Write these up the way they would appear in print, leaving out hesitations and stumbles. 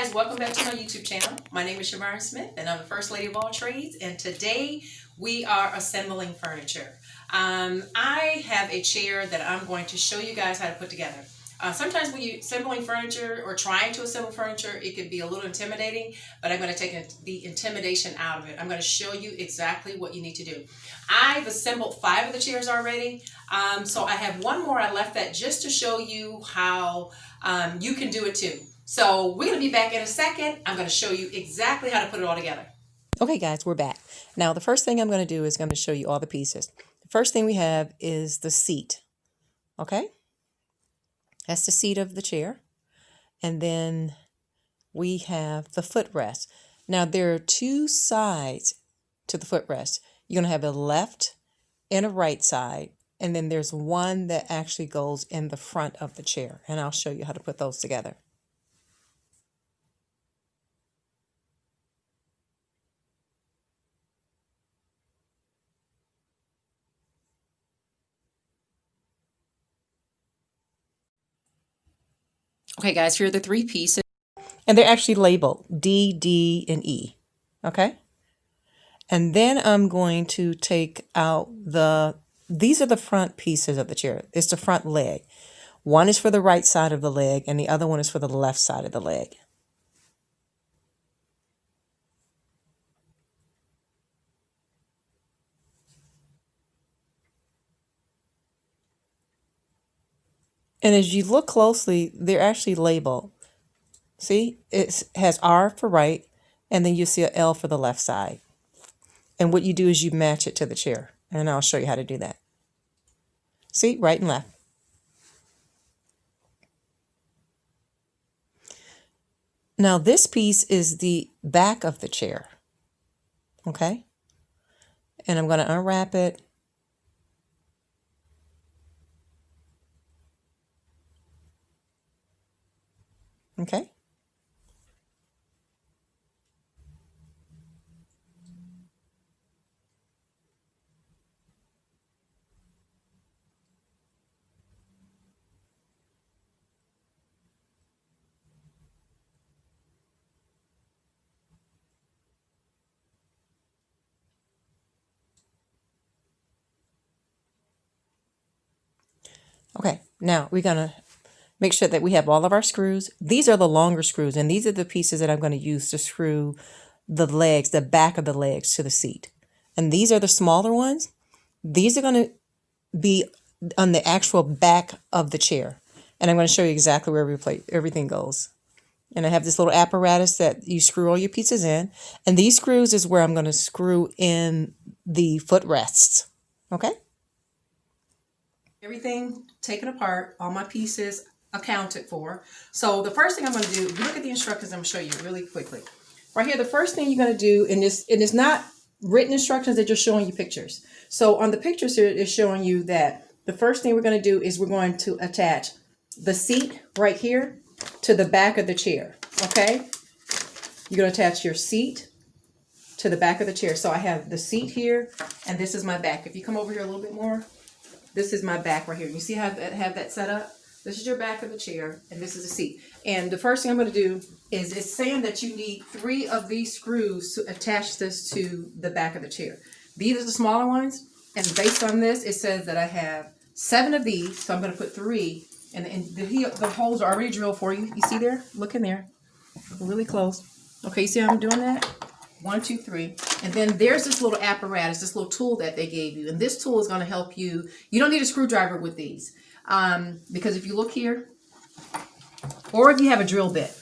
guys, welcome back to my YouTube channel. My name is Shavara Smith and I'm the first lady of all trades, and today we are assembling furniture. I have a chair that I'm going to show you guys how to put together. Sometimes when you're assembling furniture or trying to assemble furniture, it can be a little intimidating, but I'm going to take the intimidation out of it. I'm going to show you exactly what you need to do. I've assembled 5 of the chairs already, so I have one more. I left that just to show you how you can do it too. So we're going to be back in a second. I'm going to show you exactly how to put it all together. Okay guys, we're back. Now the first thing I'm going to do is going to show you all the pieces. The first thing we have is the seat. Okay? That's the seat of the chair. And then we have the footrest. Now there are 2 sides to the footrest. You're going to have a left and a right side. And then there's one that actually goes in the front of the chair. And I'll show you how to put those together. Okay guys, here are the 3 pieces. And they're actually labeled D, D, and E. Okay? And then I'm going to take out these are the front pieces of the chair. It's the front leg. One is for the right side of the leg and the other one is for the left side of the leg. And as you look closely, they're actually labeled. See, it has R for right, and then you see a L for the left side. And what you do is you match it to the chair, and I'll show you how to do that. See, right and left. Now this piece is the back of the chair, okay? And I'm going to unwrap it. Okay. Okay, now we're going to make sure that we have all of our screws. These are the longer screws, and these are the pieces that I'm going to use to screw the legs, the back of the legs to the seat. And these are the smaller ones. These are going to be on the actual back of the chair. And I'm going to show you exactly where everything goes. And I have this little apparatus that you screw all your pieces in. And these screws is where I'm going to screw in the footrests. Okay? Everything taken apart, all my pieces accounted for. So the first thing I'm going to do, look at the instructions. I'm going to show you really quickly. Right here, the first thing you're going to do, and it is not written instructions, they're just showing you pictures. So on the pictures here, it's showing you that the first thing we're going to do is we're going to attach the seat right here to the back of the chair. Okay? You're going to attach your seat to the back of the chair. So I have the seat here, and this is my back. If you come over here a little bit more, this is my back right here. You see how I have that set up? This is your back of the chair, and this is the seat. And the first thing I'm going to do is it's saying that you need 3 of these screws to attach this to the back of the chair. These are the smaller ones, and based on this, it says that I have 7 of these, so I'm going to put 3. And the holes are already drilled for you. You see there? Look in there. Really close. Okay, you see how I'm doing that? 1, 2, 3. And then there's this little apparatus, this little tool that they gave you. And this tool is going to help you. You don't need a screwdriver with these. Because if you look here, or if you have a drill bit,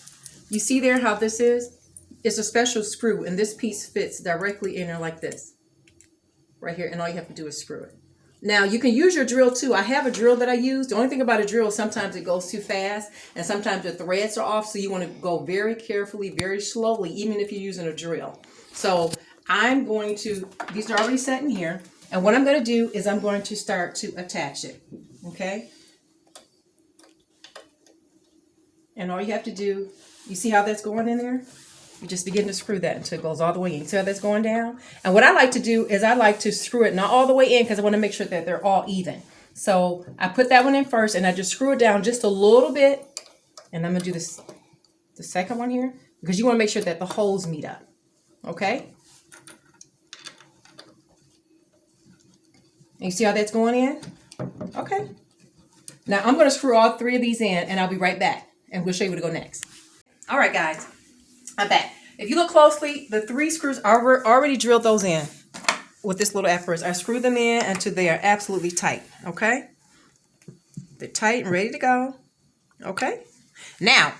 you see there how this is? It's a special screw, and this piece fits directly in there like this. Right here, and all you have to do is screw it. Now, you can use your drill too. I have a drill that I use. The only thing about a drill is sometimes it goes too fast, and sometimes the threads are off, so you want to go very carefully, very slowly, even if you're using a drill. So I'm going to, these are already set in here, and what I'm going to do is I'm going to start to attach it, okay? And all you have to do, you see how that's going in there? You just begin to screw that until it goes all the way in. See how that's going down? And what I like to do is I like to screw it not all the way in because I want to make sure that they're all even. So I put that one in first and I just screw it down just a little bit. And I'm going to do this, the second one here. because you want to make sure that the holes meet up. Okay? And you see how that's going in? Okay. Now I'm going to screw all 3 of these in, and I'll be right back. And we'll show you where to go next. All right, guys. I'm back. If you look closely, the 3 screws, I already drilled those in with this little apparatus. I screwed them in until they are absolutely tight. Okay? They're tight and ready to go. Okay? Now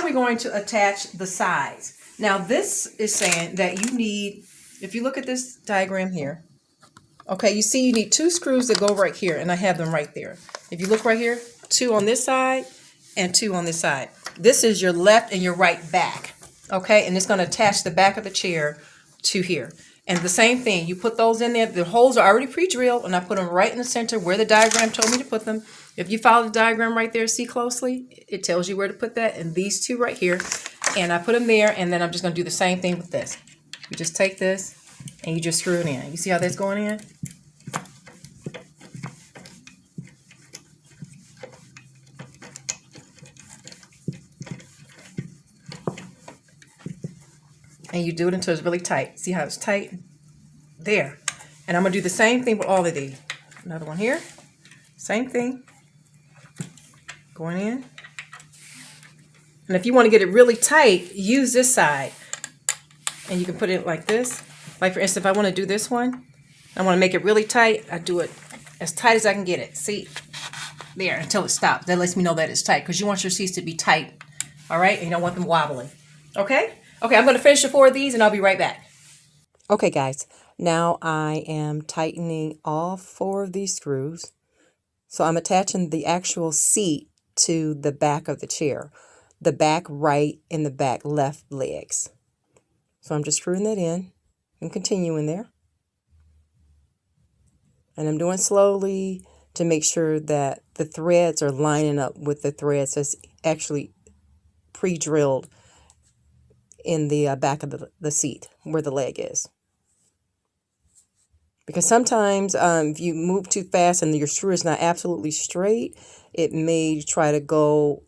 we're going to attach the sides. Now this is saying that you need, if you look at this diagram here, okay, you see you need 2 screws that go right here, and I have them right there. If you look right here, 2 on this side and 2 on this side. This is your left and your right back, okay? And it's going to attach the back of the chair to here. And the same thing, you put those in there. The holes are already pre-drilled, and I put them right in the center where the diagram told me to put them. If you follow the diagram right there, see closely, it tells you where to put that, and these 2 right here. And I put them there, and then I'm just going to do the same thing with this. You just take this, and you just screw it in. You see how that's going in? And you do it until it's really tight. See how it's tight? There. And I'm going to do the same thing with all of these. Another one here. Same thing. Going in. And if you want to get it really tight, use this side. And you can put it like this. Like for instance, if I want to do this one, I want to make it really tight, I do it as tight as I can get it. See? There, until it stops. That lets me know that it's tight, because you want your seats to be tight. All right? And you don't want them wobbling. Okay? Okay, I'm going to finish the 4 of these, and I'll be right back. Okay, guys, now I am tightening all 4 of these screws. So I'm attaching the actual seat to the back of the chair, the back right and the back left legs. So I'm just screwing that in and continuing there. And I'm doing slowly to make sure that the threads are lining up with the threads that's actually pre-drilled in the back of the seat where the leg is. Because sometimes if you move too fast and your screw is not absolutely straight, it may try to go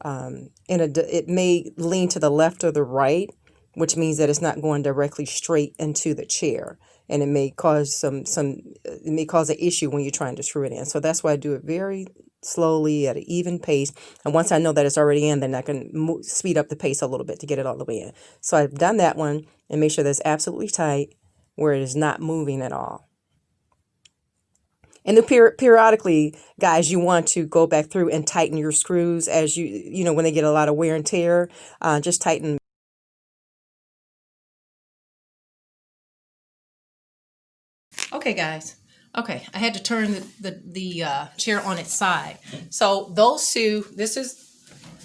it may lean to the left or the right, which means that it's not going directly straight into the chair, and it may cause it may cause an issue when you're trying to screw it in. So that's why I do it very slowly at an even pace. And once I know that it's already in, then I can speed up the pace a little bit to get it all the way in. So I've done that one and make sure that's absolutely tight, where it is not moving at all. And then periodically, guys, you want to go back through and tighten your screws as you know, when they get a lot of wear and tear, just tighten. Okay, guys. Okay, I had to turn the chair on its side. So those 2, this is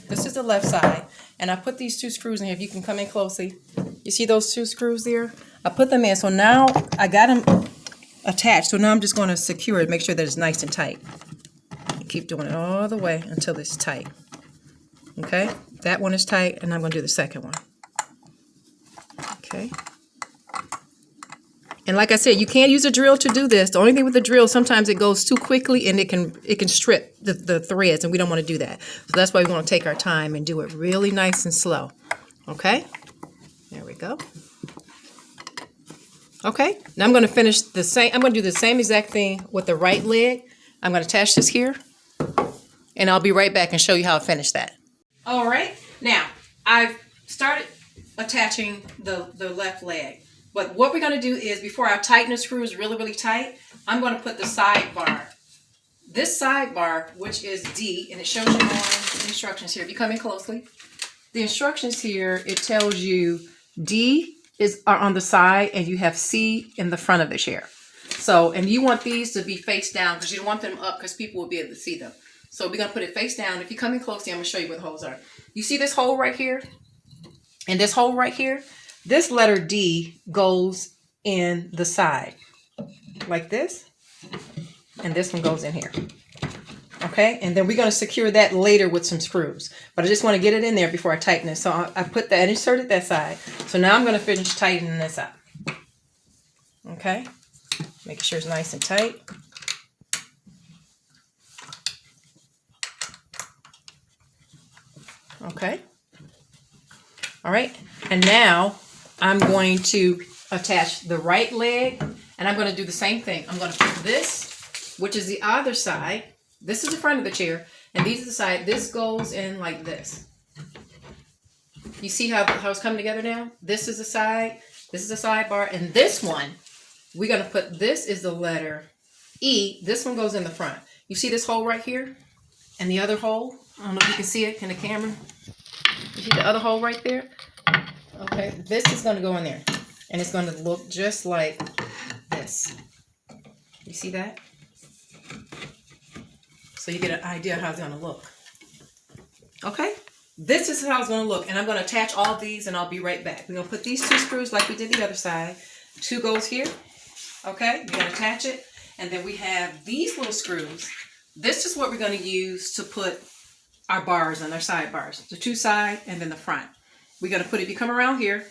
the left side, and I put these 2 screws in here. If you can come in closely, you see those 2 screws there? I put them in. So now I got them attached. So now I'm just going to secure it, make sure that it's nice and tight. Keep doing it all the way until it's tight. Okay, that one is tight, and I'm going to do the second one. Okay. And like I said, you can't use a drill to do this. The only thing with the drill, sometimes it goes too quickly and it can strip the threads, and we don't want to do that. So that's why we want to take our time and do it really nice and slow. Okay? There we go. Okay, now I'm going to finish the same. I'm going to do the same exact thing with the right leg. I'm going to attach this here, and I'll be right back and show you how I finish that. All right, now I've started attaching the left leg. But what we're going to do is, before I tighten the screws really, really tight, I'm going to put the sidebar. This sidebar, which is D, and it shows you on the instructions here. If you come in closely, the instructions here, it tells you D are on the side, and you have C in the front of the chair. So, and you want these to be face down, because you don't want them up, because people will be able to see them. So we're going to put it face down. If you come in closely, I'm going to show you where the holes are. You see this hole right here? And this hole right here? This letter D goes in the side, like this, and this one goes in here. Okay, and then we're going to secure that later with some screws. But I just want to get it in there before I tighten it. So I put that and inserted that side. So now I'm going to finish tightening this up. Okay, making sure it's nice and tight. Okay. All right. And now I'm going to attach the right leg, and I'm going to do the same thing. I'm going to put this, which is the other side. This is the front of the chair, and these are the side. This goes in like this. You see how it's coming together now? This is the side. This is the sidebar, and this one, we're going to put, this is the letter E. This one goes in the front. You see this hole right here? And the other hole? I don't know if you can see it in the camera. You see the other hole right there? Okay, this is going to go in there. And it's going to look just like this. You see that? So you get an idea how it's going to look. Okay? This is how it's going to look. And I'm going to attach all these, and I'll be right back. We're going to put these 2 screws like we did the other side. 2 goes here. Okay? We're going to attach it. And then we have these little screws. This is what we're going to use to put our bars on our side bars. The 2 side and then the front. We're going to put, if you come around here,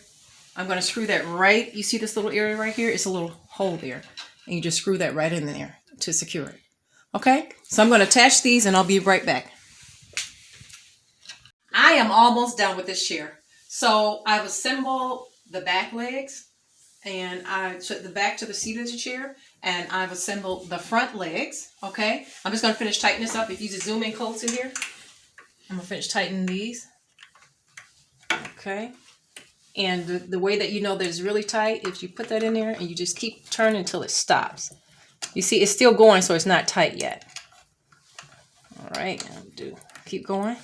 I'm going to screw that right. You see this little area right here? It's a little hole there. And you just screw that right in there to secure it. Okay? So I'm going to attach these, and I'll be right back. I am almost done with this chair. So I've assembled the back legs, and I took the back to the seat of the chair, and I've assembled the front legs. Okay? I'm just going to finish tightening this up. If you just zoom in close in here, I'm going to finish tightening these. Okay? And the way that you know that it's really tight, if you put that in there and you just keep turning until it stops. You see, it's still going, so it's not tight yet. All right, keep going.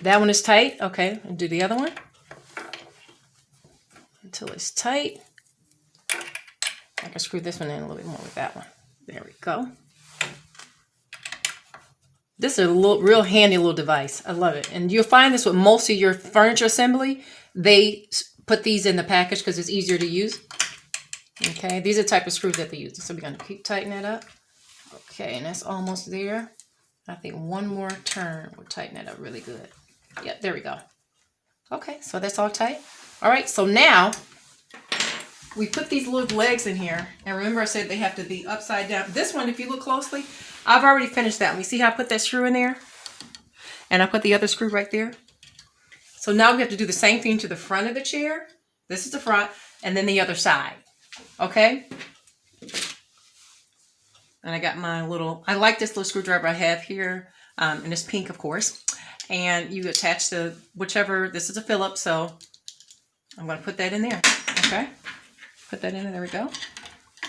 That one is tight. Okay, and do the other one until it's tight. I can screw this one in a little bit more with that one. There we go. This is a real handy little device. I love it. And you'll find this with most of your furniture assembly. They put these in the package because it's easier to use. Okay, these are the type of screws that they use. So we're going to keep tightening that up. Okay, and that's almost there. I think one more turn will tighten that up really good. Yep, there we go. Okay, so that's all tight. All right, so now we put these little legs in here. And remember I said they have to be upside down. This one, if you look closely, I've already finished that one. You see how I put that screw in there? And I put the other screw right there. So now we have to do the same thing to the front of the chair. This is the front, and then the other side. Okay? And I got my little, I like this little screwdriver I have here. And it's pink, of course. And you attach the whichever, this is a Phillips, so I'm going to put that in there. Okay? Put that in there. There we go.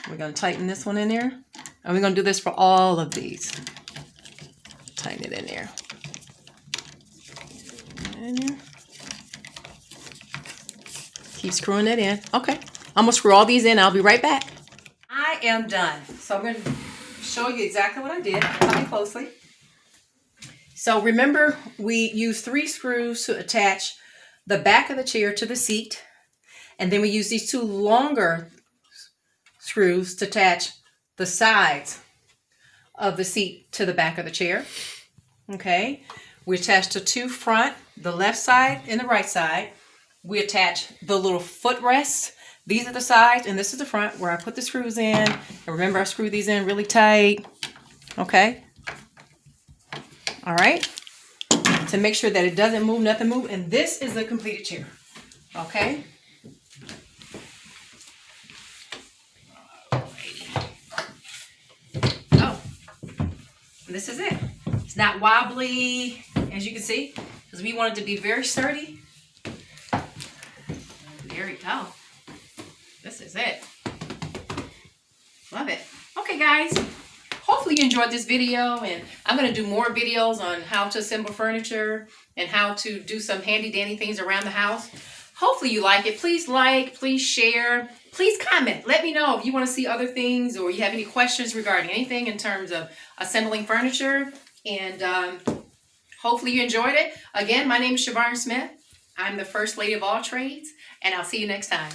We're going to tighten this one in there. And we're going to do this for all of these. Tighten it in there. In there. Keep screwing that in. Okay. I'm going to screw all these in. I'll be right back. I am done. So I'm going to show you exactly what I did. Come in closely. So remember, we used 3 screws to attach the back of the chair to the seat. And then we use these 2 longer screws to attach the sides of the seat to the back of the chair. Okay. We attach the 2 front, the left side and the right side. We attach the little footrests. These are the sides, and this is the front where I put the screws in. And remember, I screwed these in really tight. Okay. All right. To make sure that it doesn't move, nothing move. And this is the completed chair. Okay. This is it. It's not wobbly, as you can see, because we want it to be very sturdy. There we go. This is it. Love it. Okay, guys. Hopefully you enjoyed this video, and I'm going to do more videos on how to assemble furniture and how to do some handy dandy things around the house. Hopefully you like it. Please like, please share, please comment. Let me know if you want to see other things or you have any questions regarding anything in terms of assembling furniture. And hopefully you enjoyed it. Again, my name is Shavon Smith. I'm the First Lady of All Trades, and I'll see you next time.